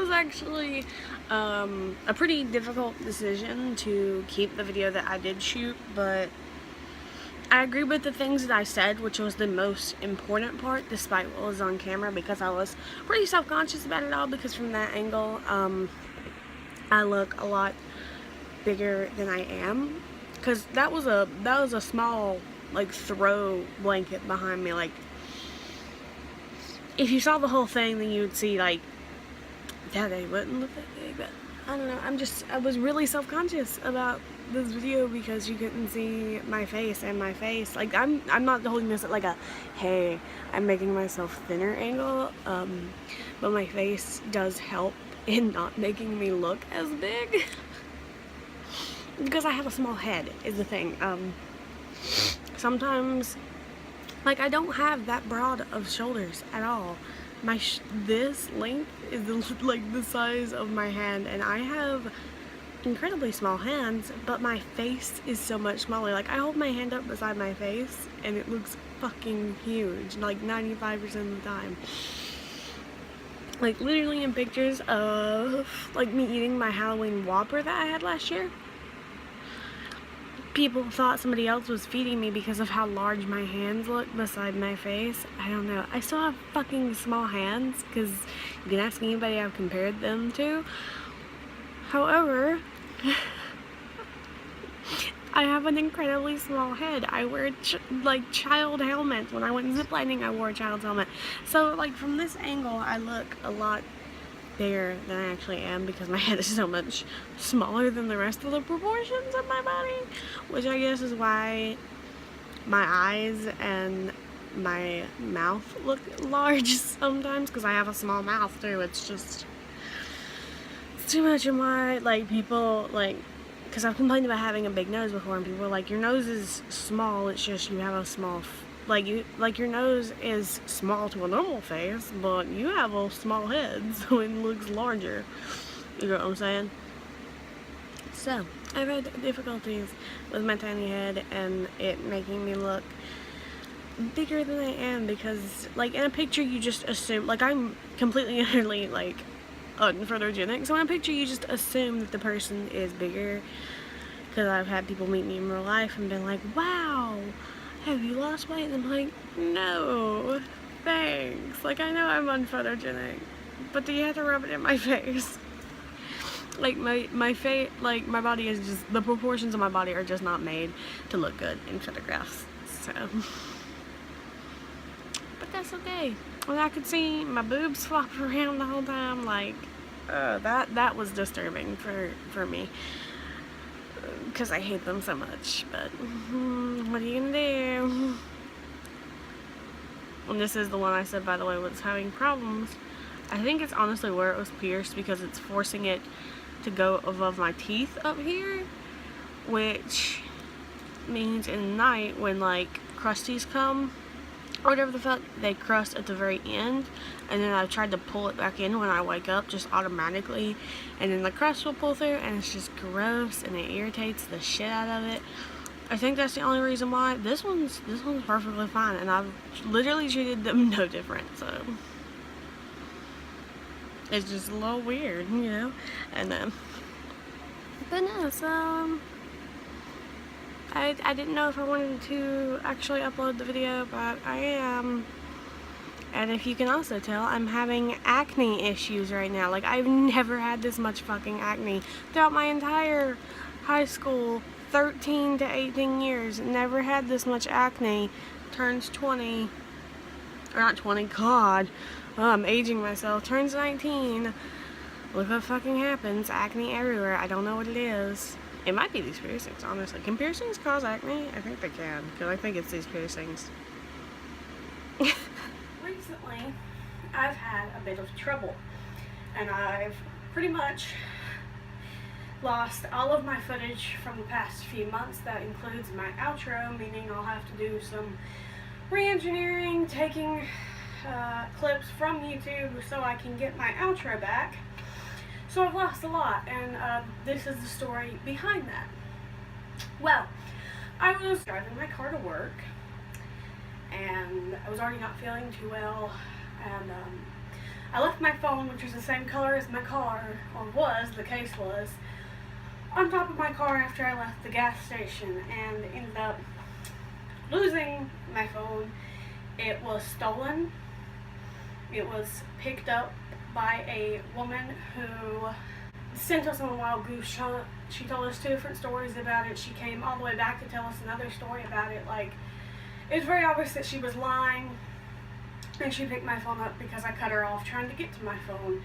was actually a pretty difficult decision to keep the video that I did shoot, but I agree with the things that I said, which was the most important part, despite what was on camera, because I was pretty self-conscious about it all, because from that angle, I look a lot bigger than I am, because that was a small, like, throw blanket behind me. Like, if you saw the whole thing, then you would see, like, that they wouldn't look that big, but I don't know, I was really self-conscious about this video because you couldn't see my face, and my face, like, I'm not holding this at like a, hey, I'm making myself thinner angle, but my face does help in not making me look as big, because I have a small head, is the thing. Sometimes, like, I don't have that broad of shoulders at all. This length is like the size of my hand, and I have incredibly small hands, but my face is so much smaller. Like, I hold my hand up beside my face and it looks fucking huge, like 95% of the time. Like, literally in pictures of, like, me eating my Halloween Whopper that I had last year, people thought somebody else was feeding me because of how large my hands look beside my face. I don't know. I still have fucking small hands, because you can ask anybody I've compared them to. However, I have an incredibly small head. I wear like child helmets. When I went ziplining, I wore a child's helmet. So, like, from this angle, I look a lot bigger than I actually am, because my head is so much smaller than the rest of the proportions of my body, which I guess is why my eyes and my mouth look large sometimes, because I have a small mouth too. It's too much of my, like, people, like, because I've complained about having a big nose before, and people are like, your nose is small, it's just you have a small, your nose is small to a normal face, but you have a small head, so it looks larger. You know what I'm saying? So, I've had difficulties with my tiny head and it making me look bigger than I am, because, like, in a picture you just assume, like, I'm completely and utterly, like, unphotogenic, so in a picture you just assume that the person is bigger, because I've had people meet me in real life and been like, wow, have you lost weight? And I'm like, no, thanks. Like, I know I'm unphotogenic, but do you have to rub it in my face? Like, my face, like, my body is just, the proportions of my body are just not made to look good in photographs, so. But that's okay. When I could see my boobs flop around the whole time, like, that was disturbing for me, because I hate them so much, but what are you gonna do? And this is the one I said, by the way, was having problems. I think it's honestly where it was pierced, because it's forcing it to go above my teeth up here, which means in the night when, like, crusties come, or whatever the fuck, they crust at the very end, and then I tried to pull it back in when I wake up, just automatically, and then the crust will pull through, and it's just gross, and it irritates the shit out of it. I think that's the only reason why. This one's perfectly fine, and I've literally treated them no different, so it's just a little weird, you know, and but no, so I didn't know if I wanted to actually upload the video, but I am. And if you can also tell, I'm having acne issues right now. Like, I've never had this much fucking acne throughout my entire high school, 13 to 18 years. Never had this much acne. Turns 20, or not 20, God, I'm aging myself. Turns 19. Look what fucking happens. Acne everywhere. I don't know what it is. It might be these piercings, honestly. Can piercings cause acne? I think they can, because I think it's these piercings. Recently, I've had a bit of trouble, and I've pretty much lost all of my footage from the past few months. That includes my outro, meaning I'll have to do some re-engineering, taking clips from YouTube so I can get my outro back. So I've lost a lot, and this is the story behind that. Well, I was driving my car to work, and I was already not feeling too well, and I left my phone, which was the same color as my car, or was, the case was, on top of my car after I left the gas station, and ended up losing my phone. It was stolen. It was picked up by a woman who sent us on a wild goose hunt. She told us 2 different stories about it. She came all the way back to tell us another story about it. Like, it was very obvious that she was lying. And she picked my phone up because I cut her off trying to get to my phone,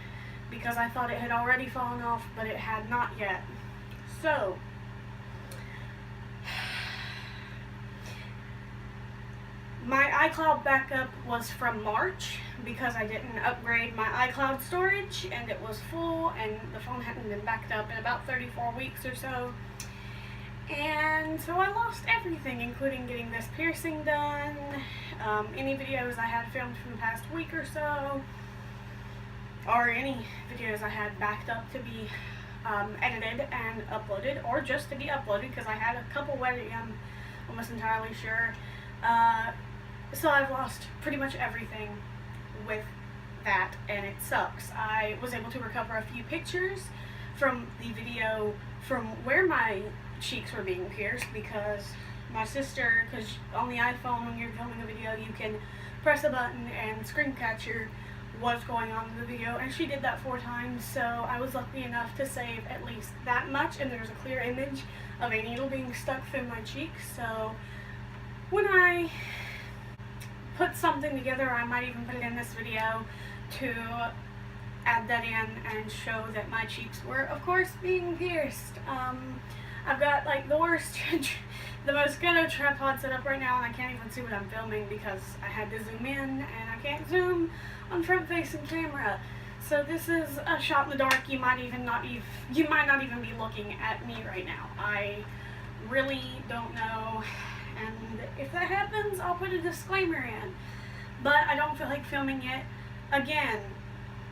because I thought it had already fallen off, but it had not yet. So, my iCloud backup was from March because I didn't upgrade my iCloud storage and it was full, and the phone hadn't been backed up in about 34 weeks or so. And so I lost everything, including getting this piercing done, any videos I had filmed from the past week or so, or any videos I had backed up to be edited and uploaded, or just to be uploaded, because I had a couple weddings, I'm almost entirely sure. So I've lost pretty much everything with that, and it sucks. I was able to recover a few pictures from the video from where my cheeks were being pierced, because my sister, because on the iPhone when you're filming a video you can press a button and screen capture what's going on in the video, and she did that 4 times, so I was lucky enough to save at least that much, and there's a clear image of a needle being stuck through my cheek. So when I put something together, I might even put it in this video to add that in and show that my cheeks were, of course, being pierced. I've got like the worst, the most ghetto tripod set up right now, and I can't even see what I'm filming because I had to zoom in, and I can't zoom on front-facing camera. So this is a shot in the dark. You might not even be looking at me right now. I really don't know, and if that happens, I'll put a disclaimer in. But I don't feel like filming it again.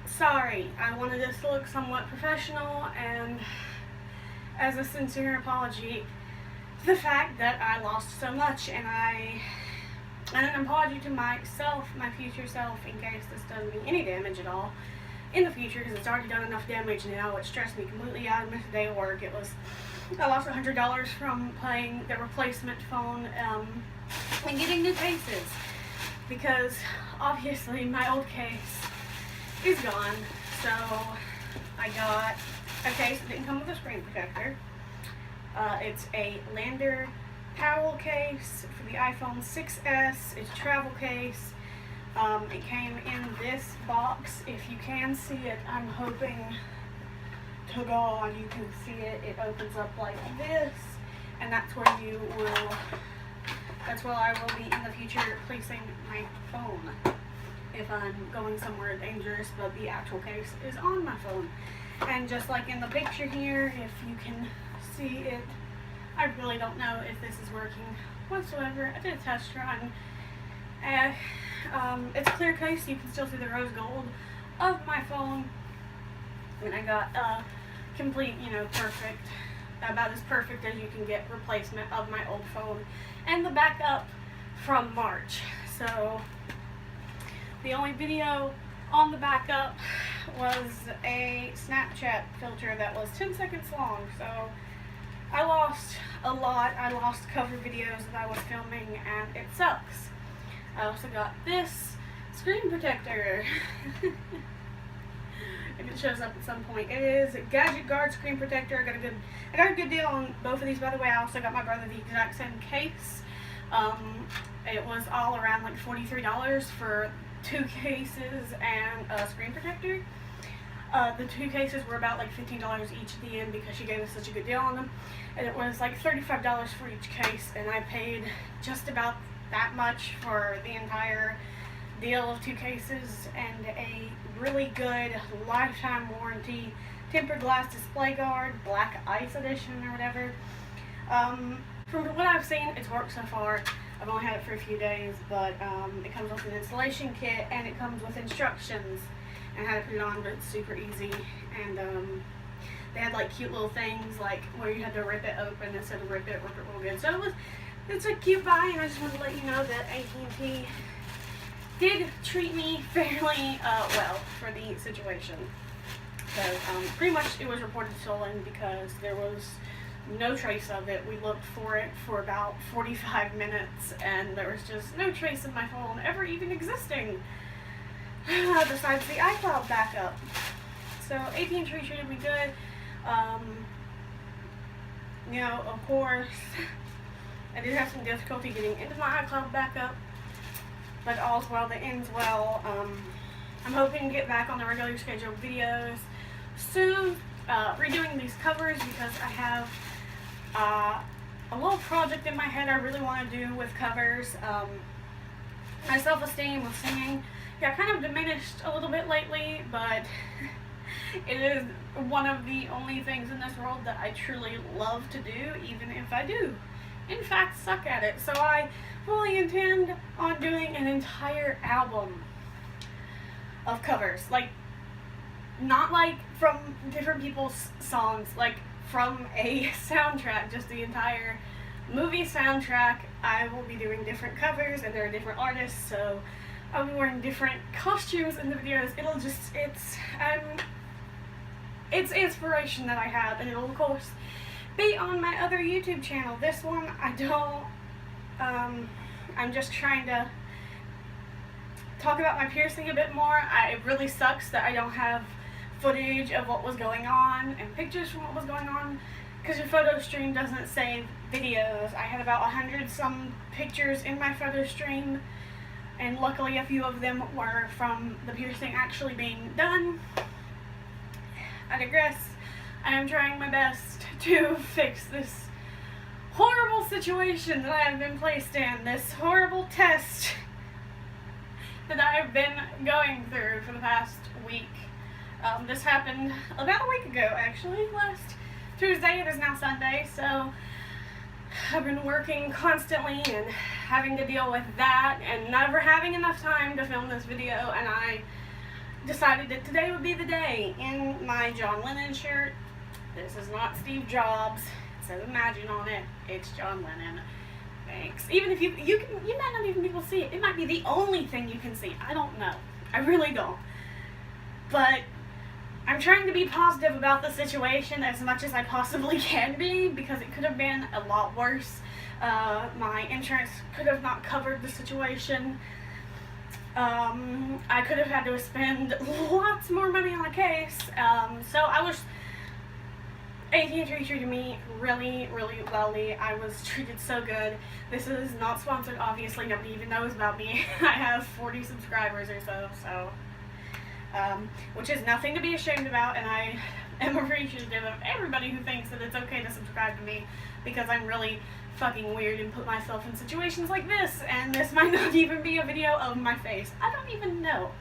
Sorry, I wanted this to look somewhat professional, and as a sincere apology, the fact that I lost so much, and an apology to myself, my future self, in case this does me any damage at all in the future, because it's already done enough damage now. It stressed me completely out of my day of work. I lost $100 from playing the replacement phone and getting new cases, because obviously my old case is gone. So I got a case that didn't come with a screen protector. It's a Lander Powell case for the iPhone 6S. It's a travel case. It came in this box. If you can see it, I'm hoping to God you can see it. It opens up like this, and that's where I will be in the future placing my phone if I'm going somewhere dangerous, but the actual case is on my phone. And just like in the picture here, if you can see it, I really don't know if this is working whatsoever. I did a test run. It's a clear case, you can still see the rose gold of my phone. And I got a complete, perfect, about as perfect as you can get replacement of my old phone. And the backup from March. So the only video on the backup was a Snapchat filter that was 10 seconds long. So I lost a lot. I lost cover videos that I was filming, and it sucks. I also got this screen protector. If it shows up at some point. It is a Gadget Guard screen protector. I got a good deal on both of these, by the way. I also got my brother the exact same case. It was all around like $43 for 2 cases and a screen protector. The 2 cases were about like $15 each at the end because she gave us such a good deal on them. And it was like $35 for each case, and I paid just about that much for the entire deal of 2 cases and a really good lifetime warranty tempered glass display guard, black ice edition or whatever. From what I've seen, it's worked so far. I've only had it for a few days, but it comes with an installation kit, and it comes with instructions and how to put it on, but it's super easy. And they had like cute little things like where you had to rip it open instead of rip it real good. So it's a cute buy, and I just wanted to let you know that AT&T did treat me fairly well for the situation. So pretty much it was reported stolen because there was no trace of it. We looked for it for about 45 minutes and there was just no trace of my phone ever even existing besides the iCloud backup. So AT&T treated me good. You know, of course, I did have some difficulty getting into my iCloud backup, but all's well that ends well. I'm hoping to get back on the regular scheduled videos soon, redoing these covers because I have a little project in my head I really want to do with covers. My self-esteem with singing got kind of diminished a little bit lately, but it is one of the only things in this world that I truly love to do, even if I do, in fact, suck at it. So I fully intend on doing an entire album of covers. Like, not like from different people's songs, like from a soundtrack, just the entire movie soundtrack. I will be doing different covers, and there are different artists, so I'll be wearing different costumes in the videos. It'll just, it's inspiration that I have, and it'll of course be on my other YouTube channel. This one, I don't, I'm just trying to talk about my piercing a bit more. It really sucks that I don't have footage of what was going on and pictures from what was going on because your photo stream doesn't save videos. I had about 100 some pictures in my photo stream, and luckily a few of them were from the piercing actually being done. I digress. I am trying my best to fix this horrible situation that I have been placed in, this horrible test that I have been going through for the past week. This happened about a week ago, actually, last Tuesday. It is now Sunday, so I've been working constantly and having to deal with that and never having enough time to film this video, and I decided that today would be the day. In my John Lennon shirt, this is not Steve Jobs, it says Imagine on it, it's John Lennon. Thanks. Even if you might not even be able to see it. It might be the only thing you can see. I don't know. I really don't. But I'm trying to be positive about the situation as much as I possibly can be, because it could have been a lot worse. My insurance could have not covered the situation. I could have had to spend lots more money on a case. So AT&T treated me really, really wellly. I was treated so good. This is not sponsored, obviously. Nobody even knows about me. I have 40 subscribers or so, which is nothing to be ashamed about, and I am appreciative of everybody who thinks that it's okay to subscribe to me, because I'm really fucking weird and put myself in situations like this, and this might not even be a video of my face. I don't even know.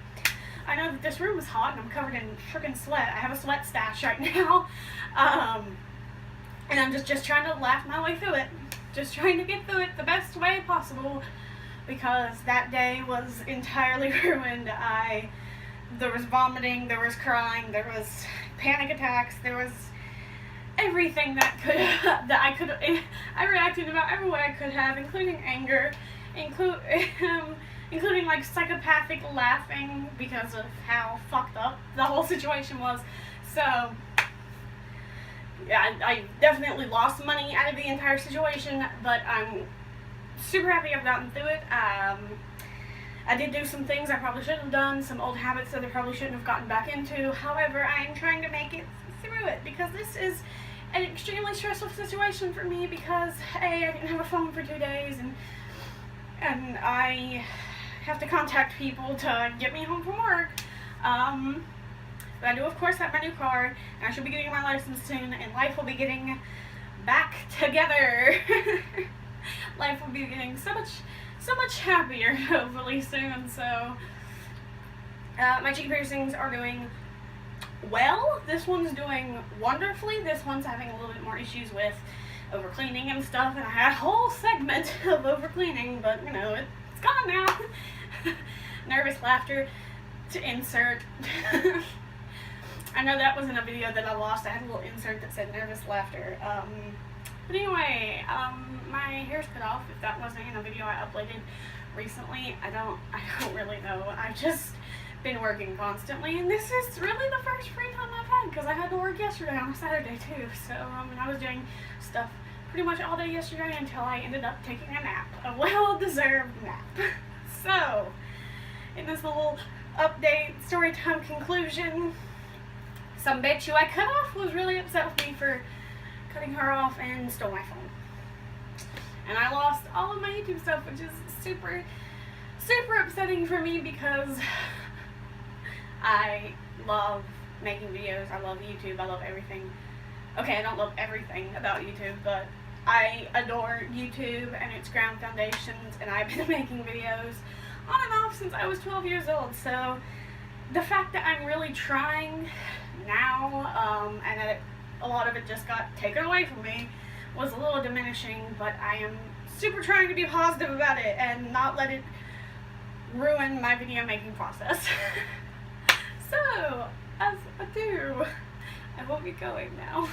I know that this room is hot and I'm covered in freaking sweat. I have a sweat stash right now. And I'm just trying to laugh my way through it. Just trying to get through it the best way possible, because that day was entirely ruined. There was vomiting, there was crying, there was panic attacks, there was everything I reacted about every way I could have, including anger, including like psychopathic laughing because of how fucked up the whole situation was. So yeah, I definitely lost money out of the entire situation, but I'm super happy I've gotten through it. I did do some things I probably shouldn't have done, some old habits that I probably shouldn't have gotten back into. However, I am trying to make it through it, because this is an extremely stressful situation for me, because A, I didn't have a phone for 2 days, and I have to contact people to get me home from work. But I do, of course, have my new car, and I should be getting my license soon, and life will be getting back together. Life will be getting so much happier, hopefully soon. So my cheek piercings are doing well. This one's doing wonderfully. This one's having a little bit more issues with overcleaning and stuff, and I had a whole segment of overcleaning, but you know, it's gone now. Nervous laughter to insert. I know that was in a video that I lost. I had a little insert that said nervous laughter. But anyway, my hair's cut off, if that wasn't in a video I uploaded recently. I don't really know. I've just been working constantly, and this is really the first free time I've had because I had to work yesterday on a Saturday too. So I was doing stuff pretty much all day yesterday until I ended up taking a nap, a well-deserved nap. So in this little update, story time conclusion, some bitch who I cut off was really upset with me for cutting her off and stole my phone. And I lost all of my YouTube stuff, which is super, super upsetting for me because I love making videos, I love YouTube, I love everything. Okay, I don't love everything about YouTube, but I adore YouTube and its ground foundations, and I've been making videos on and off since I was 12 years old, so the fact that I'm really trying now, and that a lot of it just got taken away from me, was a little diminishing, but I am super trying to be positive about it and not let it ruin my video making process. So, as adieu, I will be going now.